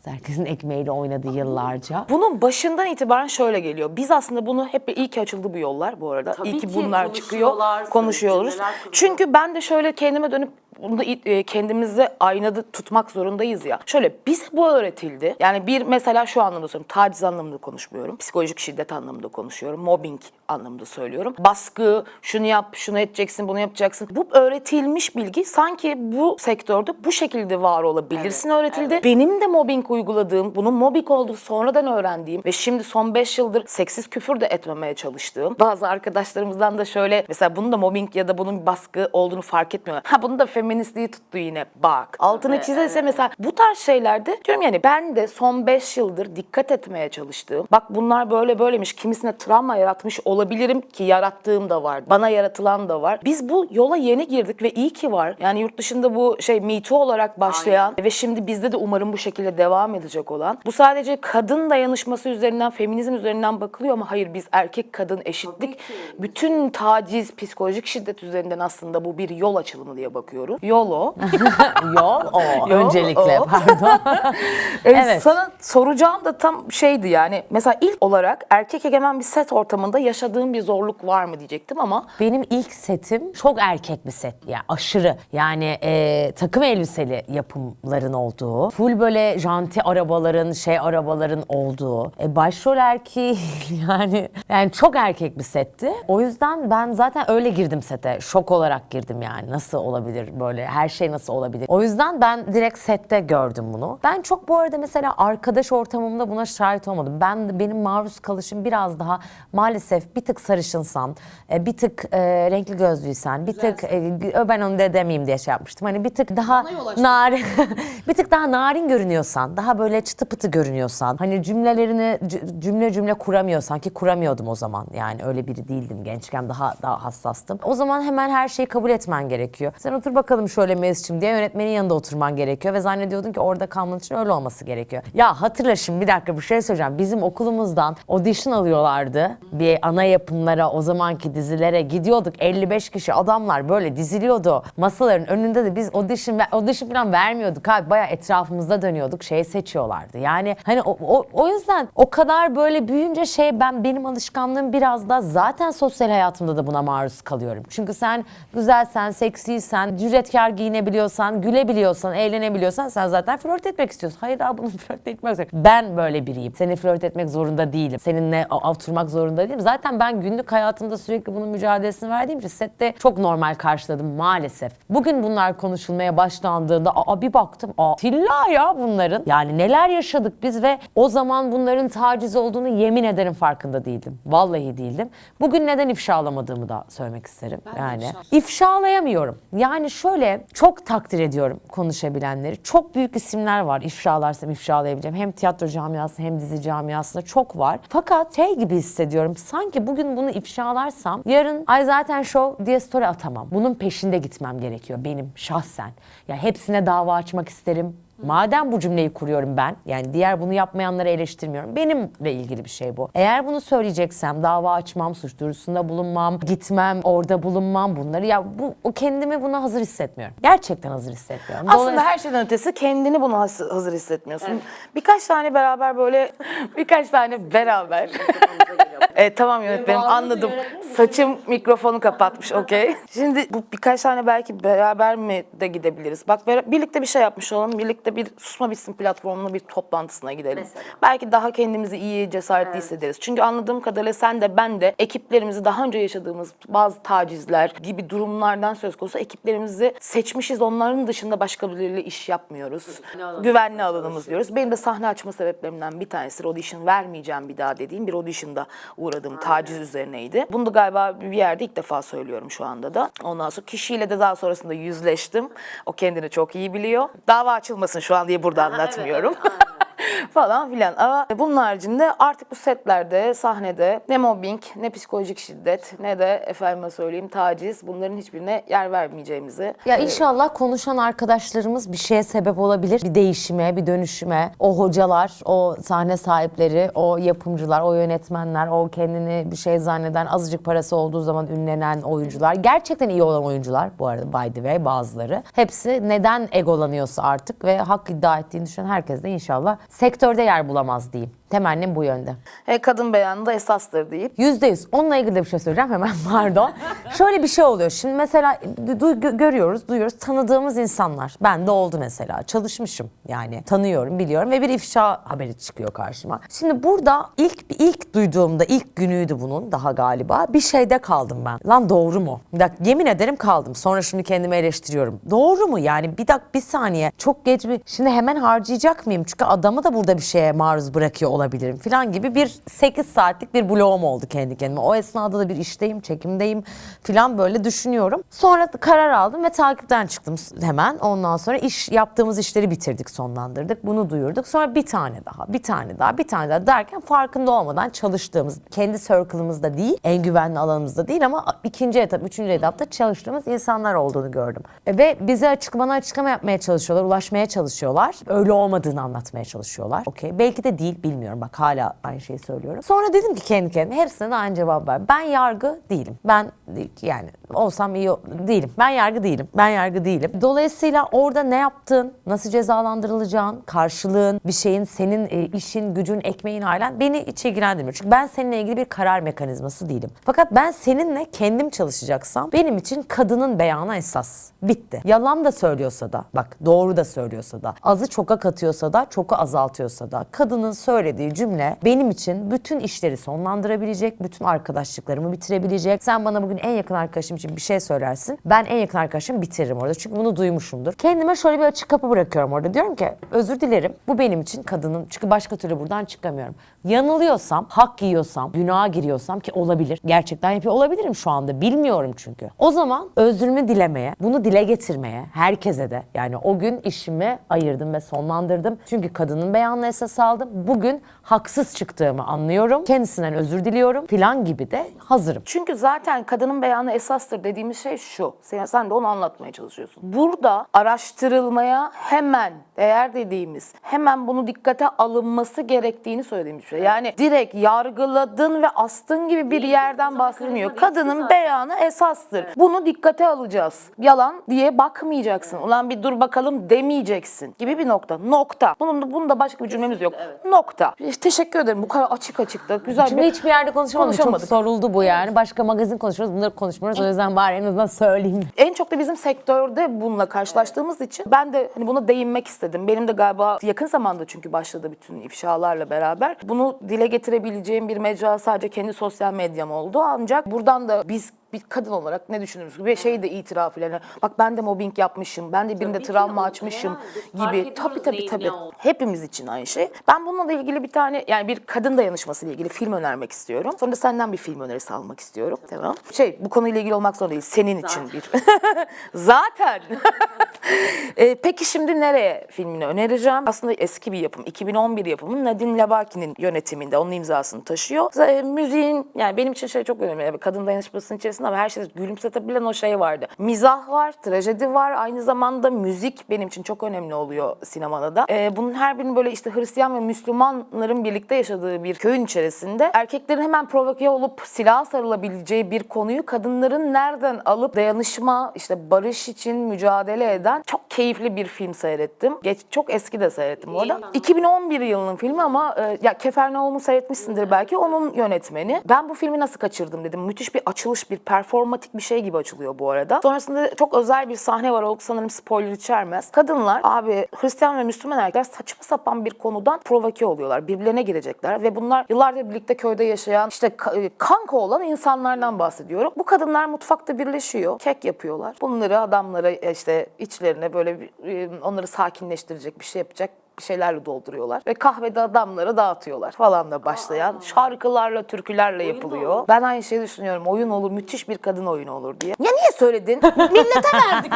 herkesin ekmeğiyle oynadı yıllarca. Bunun başından itibaren şöyle geliyor. Biz aslında bunu hep iyi ki açıldı bu yollar bu arada. Tabii İyi ki ki bunlar çıkıyor, konuşuyoruz. cümleler kuruyorlar. Çünkü ben de şöyle kendime dönüp bunu da kendimize aynada tutmak zorundayız ya. Şöyle bize bu öğretildi. Yani bir mesela şu anlamda söylüyorum. Taciz anlamında konuşmuyorum. Psikolojik şiddet anlamında konuşuyorum. Mobbing anlamında söylüyorum. Baskı, şunu yap, şunu edeceksin, bunu yapacaksın. Bu öğretilmiş bilgi sanki bu sektörde bu şekilde var olabilirsin öğretildi. Benim de mobbing uyguladığım, bunun mobbing olduğu sonradan öğrendiğim ve şimdi son 5 yıldır seksiz küfür de etmemeye çalıştığım bazı arkadaşlarımızdan da şöyle mesela bunun da mobbing ya da bunun bir baskı olduğunu fark etmiyorlar. Ha bunu da feministliği tuttu yine bak. Altını çizerse mesela bu tarz şeylerde diyorum yani ben de son 5 yıldır dikkat etmeye çalıştığım bak bunlar böyleymiş kimisine travma yaratmış olabilirim ki yarattığım da var. Bana yaratılan da var. Biz bu yola yeni girdik ve iyi ki var. Yani yurt dışında bu Me Too olarak başlayan ve şimdi bizde de umarım bu şekilde devam edecek olan. Bu sadece kadın dayanışması üzerinden, feminizm üzerinden bakılıyor ama hayır biz erkek kadın eşitlik bütün taciz, psikolojik şiddet üzerinden aslında bu bir yol açılımı diye bakıyoruz. Yol o. Yol o. Öncelikle o. pardon. Evet. Sana soracağım da tam şeydi yani. Mesela ilk olarak erkek egemen bir set ortamında yaşadığın bir zorluk var mı diyecektim ama. Benim ilk setim çok erkek bir set. Yani aşırı. Yani takım elbiseli yapımların olduğu. Full böyle janti arabaların olduğu. Başrol erkeği yani çok erkek bir setti. O yüzden ben zaten öyle girdim sete. Şok olarak girdim yani. Nasıl olabilir böyle her şey nasıl olabilir? O yüzden ben direkt sette gördüm bunu. Ben çok bu arada mesela arkadaş ortamımda buna şahit olmadım. Benim maruz kalışım biraz daha maalesef bir tık sarışınsan, bir tık renkli gözlüysen, bir tık ben onu da demeyeyim diye şey yapmıştım. Hani bir tık daha narin bir tık daha narin görünüyorsan, daha böyle çıtı pıtı görünüyorsan, hani cümlelerini cümle kuramıyorsan, ki kuramıyordum o zaman. Yani öyle biri değildim gençken, daha hassastım. O zaman hemen her şeyi kabul etmen gerekiyor. Sen otur bakalım şöyle Mesut'cum diye yönetmenin yanında oturman gerekiyor ve zannediyordun ki orada kalman için öyle olması gerekiyor. Ya hatırla şimdi, bir dakika bir şey söyleyeceğim. Bizim okulumuzdan audition alıyorlardı. Bir ana yapımlara, o zamanki dizilere gidiyorduk. 55 kişi adamlar böyle diziliyordu. Masaların önünde de biz audition falan vermiyorduk abi. Bayağı etrafımızda dönüyorduk. Seçiyorlardı. Yani hani o yüzden o kadar böyle büyüyünce benim alışkanlığım biraz da zaten sosyal hayatımda da buna maruz kalıyorum. Çünkü sen güzelsen, seksiysen, cüretkar giyinebiliyorsan, gülebiliyorsan, eğlenebiliyorsan sen zaten flört etmek istiyorsun. Hayır abi, bunu flört etmek yok. Ben böyle biriyim. Seni flört etmek zorunda değilim. Seninle oturmak zorunda değilim. Zaten ben günlük hayatımda sürekli bunun mücadelesini verdiğim için sette çok normal karşıladım maalesef. Bugün bunlar konuşulmaya başlandığında bir baktım tilla ya bunların. Yani neler yaşadık biz ve o zaman bunların taciz olduğunu yemin ederim farkında değildim. Vallahi değildim. Bugün neden ifşalamadığımı da söylemek isterim. Yani ifşalayamıyorum. Yani şöyle, çok takdir ediyorum konuşabilenleri. Çok büyük isimler var ifşalarsam ifşalayabileceğim. Hem tiyatro camiası hem dizi camiasında çok var. Fakat gibi hissediyorum. Sanki bugün bunu ifşalarsam yarın ay zaten show diye story atamam. Bunun peşinde gitmem gerekiyor benim şahsen. Ya hepsine dava açmak isterim. Madem bu cümleyi kuruyorum ben, yani diğer bunu yapmayanları eleştirmiyorum. Benimle ilgili bir şey bu. Eğer bunu söyleyeceksem dava açmam, suç duyurusunda bulunmam, gitmem, orada bulunmam, bunları kendimi buna hazır hissetmiyorum. Gerçekten hazır hissetmiyorum. Aslında her şeyden ötesi kendini buna hazır hissetmiyorsun. Evet. Birkaç tane beraber. Tamam yönetmenim, anladım. Saçım mikrofonu kapatmış, okey. Şimdi bu birkaç tane belki beraber mi de gidebiliriz? Bak birlikte bir şey yapmış olalım. Birlikte bir Susma Bitsin platformuna bir toplantısına gidelim. Mesela. Belki daha kendimizi iyi, cesaretli hissederiz. Çünkü anladığım kadarıyla sen de ben de ekiplerimizi daha önce yaşadığımız bazı tacizler gibi durumlardan söz konusu ekiplerimizi seçmişiz. Onların dışında başka birileriyle iş yapmıyoruz. Güvenli alanımız diyoruz. Benim de sahne açma sebeplerimden bir tanesi audition vermeyeceğim bir daha dediğim bir audition'da uğradığım taciz üzerineydi. Bunu da galiba bir yerde ilk defa söylüyorum şu anda da. Ondan sonra kişiyle de daha sonrasında yüzleştim. O kendini çok iyi biliyor. Dava açılmasın şu an diye burada anlatmıyorum. Evet. Falan filan. Ama bunun haricinde artık bu setlerde, sahnede ne mobbing, ne psikolojik şiddet, ne de efendime söyleyeyim taciz, bunların hiçbirine yer vermeyeceğimizi. Ya inşallah konuşan arkadaşlarımız bir şeye sebep olabilir. Bir değişime, bir dönüşüme. O hocalar, o sahne sahipleri, o yapımcılar, o yönetmenler, o kendini bir şey zanneden, azıcık parası olduğu zaman ünlenen oyuncular. Gerçekten iyi olan oyuncular bu arada, by the way, bazıları. Hepsi neden egolanıyorsa artık ve hak iddia ettiğini düşünen herkes de inşallah sektörde yer bulamaz diyeyim. Temennim bu yönde. Kadın beyanı da esastır deyip. %100. Onunla ilgili de bir şey söyleyeceğim hemen, pardon. Şöyle bir şey oluyor. Şimdi mesela duyuyoruz. Tanıdığımız insanlar. Ben de oldu mesela. Çalışmışım yani. Tanıyorum, biliyorum ve bir ifşa haberi çıkıyor karşıma. Şimdi burada ilk duyduğumda, ilk günüydü bunun daha galiba. Bir şeyde kaldım ben. Lan doğru mu? Bir dakika, yemin ederim kaldım. Sonra şimdi kendimi eleştiriyorum. Doğru mu? Yani bir saniye. Çok geç mi? Şimdi hemen harcayacak mıyım? Çünkü adamı da burada bir şeye maruz bırakıyor olabilirim falan gibi bir 8 saatlik bir bloğum oldu kendi kendime. O esnada da bir işteyim, çekimdeyim falan böyle düşünüyorum. Sonra karar aldım ve takipten çıktım hemen. Ondan sonra yaptığımız işleri bitirdik, sonlandırdık. Bunu duyurduk. Sonra bir tane daha derken farkında olmadan çalıştığımız, kendi circle'ımızda değil, en güvenli alanımızda değil ama ikinci etap, üçüncü etapta çalıştığımız insanlar olduğunu gördüm. Ve bize bana açıklama yapmaya çalışıyorlar, ulaşmaya çalışıyorlar. Öyle olmadığını anlatmaya çalışıyorlar. Okey. Belki de değil, bilmiyorum. Bak hala aynı şeyi söylüyorum. Sonra dedim ki kendi kendime, hepsine de aynı cevap ver. Ben yargı değilim. Ben yani olsam iyi değilim. Ben yargı değilim. Dolayısıyla orada ne yaptın, nasıl cezalandırılacağın, karşılığın, bir şeyin, senin işin, gücün, ekmeğin, ailen beni hiç ilgilendirmiyor. Çünkü ben seninle ilgili bir karar mekanizması değilim. Fakat ben seninle kendim çalışacaksam benim için kadının beyanı esas. Bitti. Yalan da söylüyorsa da, bak doğru da söylüyorsa da, azı çoka katıyorsa da, çoku azaltıyorsa da, kadının söylediği söylediği cümle benim için bütün işleri sonlandırabilecek, bütün arkadaşlıklarımı bitirebilecek. Sen bana bugün en yakın arkadaşım için bir şey söylersin. Ben en yakın arkadaşımı bitiririm orada. Çünkü bunu duymuşumdur. Kendime şöyle bir açık kapı bırakıyorum orada. Diyorum ki özür dilerim. Bu benim için kadının. Çünkü başka türlü buradan çıkamıyorum. Yanılıyorsam, hak yiyorsam, günaha giriyorsam ki olabilir. Gerçekten yapıyor olabilirim şu anda. Bilmiyorum çünkü. O zaman özrümü dilemeye, bunu dile getirmeye, herkese de yani o gün işimi ayırdım ve sonlandırdım. Çünkü kadının beyanını esas aldım. Bugün haksız çıktığımı anlıyorum. Kendisinden özür diliyorum filan gibi de hazırım. Çünkü zaten kadının beyanı esastır dediğimiz şey şu. Sen de onu anlatmaya çalışıyorsun. Burada araştırılmaya hemen değer dediğimiz, hemen bunu dikkate alınması gerektiğini söylediğimiz bir şey. Yani direkt yargıladın ve astın gibi bir yerden bahsedilmiyor. Kadının beyanı esastır. Bunu dikkate alacağız. Yalan diye bakmayacaksın. Ulan bir dur bakalım demeyeceksin gibi bir nokta. Nokta. Bunun da başka bir cümlemiz yok. Nokta. Teşekkür ederim. Bu kadar açık da güzel Şimdi bir... hiçbir yerde konuşamadık. Çok soruldu bu yani. Başka magazin konuşuyoruz. Bunları konuşmuyoruz. O yüzden bari en azından söyleyeyim. En çok da bizim sektörde bununla karşılaştığımız için ben de hani buna değinmek istedim. Benim de galiba yakın zamanda çünkü başladı bütün ifşalarla beraber. Bunu dile getirebileceğim bir mecra sadece kendi sosyal medyam oldu. Ancak buradan da biz bir kadın olarak ne düşündüğümüz gibi şeyi de itiraf ile bak ben de mobbing yapmışım, ben de birinde travma açmışım gibi. Tabii. Hepimiz için aynı şey. Ben bununla da ilgili bir tane yani bir kadın dayanışması ile ilgili film önermek istiyorum. Sonra da senden bir film önerisi almak istiyorum. Tamam. Bu konuyla ilgili olmak zorunda değil. Senin için bir. Zaten. Peki şimdi nereye filmini önereceğim? Aslında eski bir yapım. 2011 yapımı Nadine Lebaki'nin yönetiminde. Onun imzasını taşıyor. Müziğin yani benim için şey çok önemli. Kadın dayanışmasının içerisinde ama her şeyi gülümsetebilen o şey vardı. Mizah var, trajedi var. Aynı zamanda müzik benim için çok önemli oluyor sinemada da. Bunun her birini böyle işte Hristiyan ve Müslümanların birlikte yaşadığı bir köyün içerisinde erkeklerin hemen provoke olup silaha sarılabileceği bir konuyu kadınların nereden alıp dayanışma, işte barış için mücadele eden çok keyifli bir film seyrettim. Çok eski de seyrettim bu arada. 2011 yılının filmi ama ya Kefernaum'u seyretmişsindir belki. Onun yönetmeni. Ben bu filmi nasıl kaçırdım dedim. Müthiş bir açılış, bir performatik bir şey gibi açılıyor bu arada. Sonrasında çok özel bir sahne var. O sanırım spoiler içermez. Kadınlar abi Hristiyan ve Müslüman erkekler saçma sapan bir konudan provoke oluyorlar. Birbirlerine girecekler ve bunlar yıllardır birlikte köyde yaşayan işte kanka olan insanlardan bahsediyorum. Bu kadınlar mutfakta birleşiyor. Kek yapıyorlar. Bunları adamlara işte içlerine böyle onları sakinleştirecek bir şey yapacak bir şeylerle dolduruyorlar. Ve kahvede adamlara dağıtıyorlar falan da başlayan şarkılarla, türkülerle yapılıyor. Ben aynı şeyi düşünüyorum. Oyun olur, müthiş bir kadın oyunu olur diye. Ya niye söyledin? Millete verdik.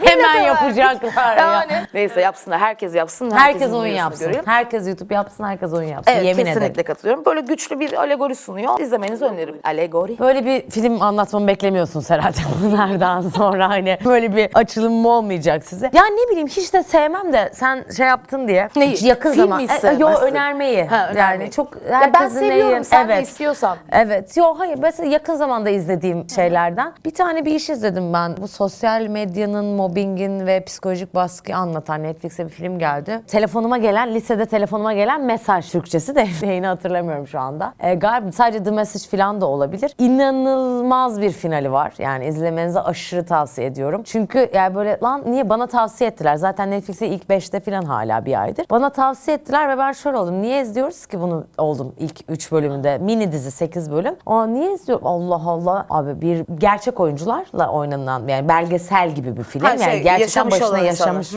Hemen yapacaklar ya. Yani. Neyse yapsınlar. Herkes yapsın. Herkes oyun yapsın. Göreyim. Herkes YouTube yapsın, herkes oyun yapsın. Evet, yemin kesinlikle ederim. katılıyorum. Böyle güçlü bir alegori sunuyor. İzlemenizi öneririm. Alegori. Böyle bir film anlatmamı beklemiyorsun herhalde bunlardan sonra hani böyle bir açılımım olmayacak size. Ya ne bileyim hiç de sevmem de sen şey yaptın diye. Neyi? Hiç yakın Film zaman. mi sevmezsin? Önermeyi. Önermeyi. Yani çok Ya ben seviyorum. Sen de evet. istiyorsan. Evet. Hayır. Mesela yakın zamanda izlediğim şeylerden. Bir tane bir iş izledim ben. Bu sosyal medyanın, mobbingin ve psikolojik baskıyı anlatan Netflix'e bir film geldi. Lisede telefonuma gelen mesaj Türkçesi de neyini hatırlamıyorum şu anda. Galiba sadece The Message falan da olabilir. İnanılmaz bir finali var. Yani izlemenizi aşırı tavsiye ediyorum. Çünkü yani böyle lan niye bana tavsiye ettiler? Zaten Netflix'e ilk 5'te falan hala bir aydır. Bana tavsiye ettiler ve ben şöyle oldum. Niye izliyoruz ki bunu oldum ilk 3 bölümünde. Mini dizi 8 bölüm. Niye izliyorum? Allah Allah. Abi bir gerçek oyuncularla oynanan yani belgesel gibi bir film. Yani gerçekten başına yaşamış.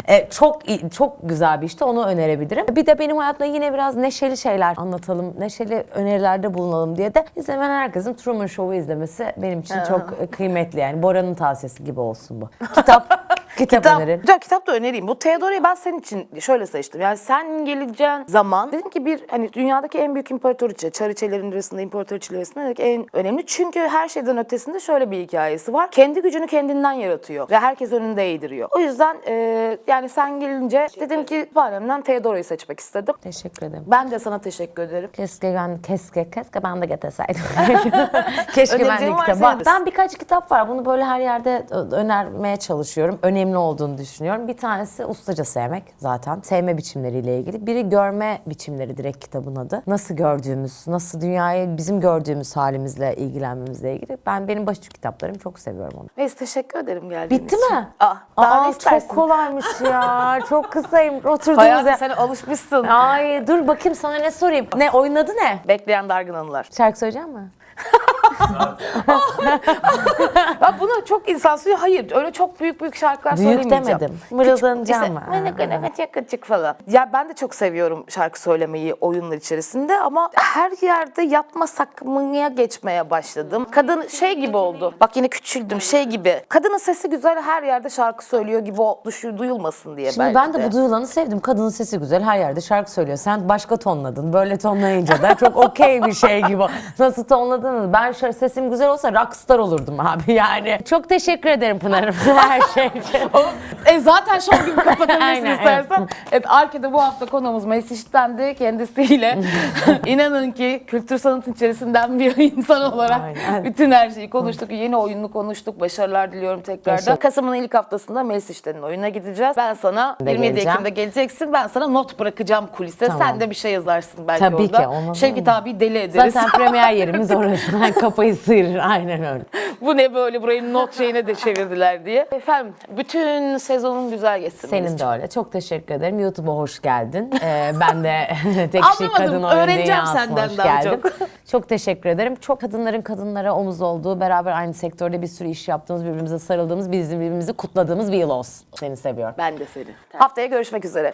Çok güzel bir işte onu önerebilirim. Bir de benim hayatımda yine biraz neşeli şeyler anlatalım. Neşeli önerilerde bulunalım diye de izlemen herkesin Truman Show'u izlemesi benim için çok kıymetli yani. Bora'nın tavsiyesi gibi olsun bu. Kitap önerin. Kitap da önereyim. Bu Theodora'yı ben senin için şöyle seçtim. Yani sen geleceğin zaman dedim ki bir hani dünyadaki en büyük imparatoriçe, çariçelerin arasında imparatoriçeler arasında en önemli. Çünkü her şeyden ötesinde şöyle bir hikayesi var. Kendi gücünü kendinden yaratıyor ve herkes önünde eğdiriyor. O yüzden yani sen gelince dedim ki kütüphanemden Theodora'yı seçmek istedim. Teşekkür ederim. Ben de sana teşekkür ederim. Keşke ben de getirseydim. Keşke ben de Önereceğin kitap. varsa Ben birkaç kitap var. Bunu böyle her yerde önermeye çalışıyorum. Önemli olduğunu düşünüyorum. Bir tanesi ustaca sevmek zaten. öğrenme biçimleriyle ilgili. Biri görme biçimleri direkt kitabın adı. Nasıl gördüğümüz, nasıl dünyayı bizim gördüğümüz halimizle ilgilenmemizle ilgili. Benim başucu kitaplarım, çok seviyorum onu. Neyse, teşekkür ederim geldiğin Bitti için. mi? Daha ne istersin? Çok kolaymış ya. Çok kısayım. Oturduğumuz Hayatım, yer. sen alışmışsın. Ay dur bakayım sana ne sorayım. Ne oyunun adı ne? Bekleyen dargın anılar. Şarkı söyleyecek misin? Ya buna çok insan söylüyor. Hayır, öyle çok büyük şarkılar Büyük söylemeyeceğim. demedim. Mırıldanacağım Küçük falan. Ya ben de çok seviyorum şarkı söylemeyi oyunlar içerisinde ama her yerde yapmasak mıya geçmeye başladım. Kadın şey gibi oldu. Bak yine küçüldüm, şey gibi. Kadının sesi güzel, her yerde şarkı söylüyor gibi duyulmasın diye Şimdi belki ben de bu duyulanı sevdim. Kadının sesi güzel, her yerde şarkı söylüyor. Sen başka tonladın. Böyle tonlayınca da çok okey bir şey gibi. Nasıl tonladınız? Ben sesim güzel olsa rockstar olurdum abi yani. Çok teşekkür ederim Pınar'ım her şey için. Zaten şov gibi kapatabilirsin Aynen, istersen. Evet, Arke'de bu hafta konuğumuz Melis İşit'tendi. Kendisiyle inanın ki kültür sanatın içerisinden bir insan olarak Aynen. bütün her şeyi konuştuk. Yeni oyununu konuştuk. Başarılar diliyorum tekrardan. Teşekkür. Kasım'ın ilk haftasında Melis İşit'in oyununa gideceğiz. Ben sana Ben de 27 geleceğim. Ekim'de geleceksin. Ben sana not bırakacağım kulise. Tamam. Sen de bir şey yazarsın belki Tabii orada. ki, olmaz Şevket olur mu? abi deli ederiz. Zaten premier yerimiz orası. Kafayı sıyırır. Aynen öyle. Bu ne böyle, burayı not şeyine de çevirdiler diye. Efendim, bütün sezonun güzel geçsin. Senin Melis'ciğim. de öyle. Çok teşekkür ederim. YouTube'a hoş geldin. Ben de tek kişi Anlamadım, kadın oyun öğreneceğim dünyasına senden hoş daha geldin. çok. Çok teşekkür ederim. Çok kadınların kadınlara omuz olduğu, beraber aynı sektörde bir sürü iş yaptığımız, birbirimize sarıldığımız, birbirimizi kutladığımız bir yıl olsun. Seni seviyorum. Ben de seni. Haftaya görüşmek üzere.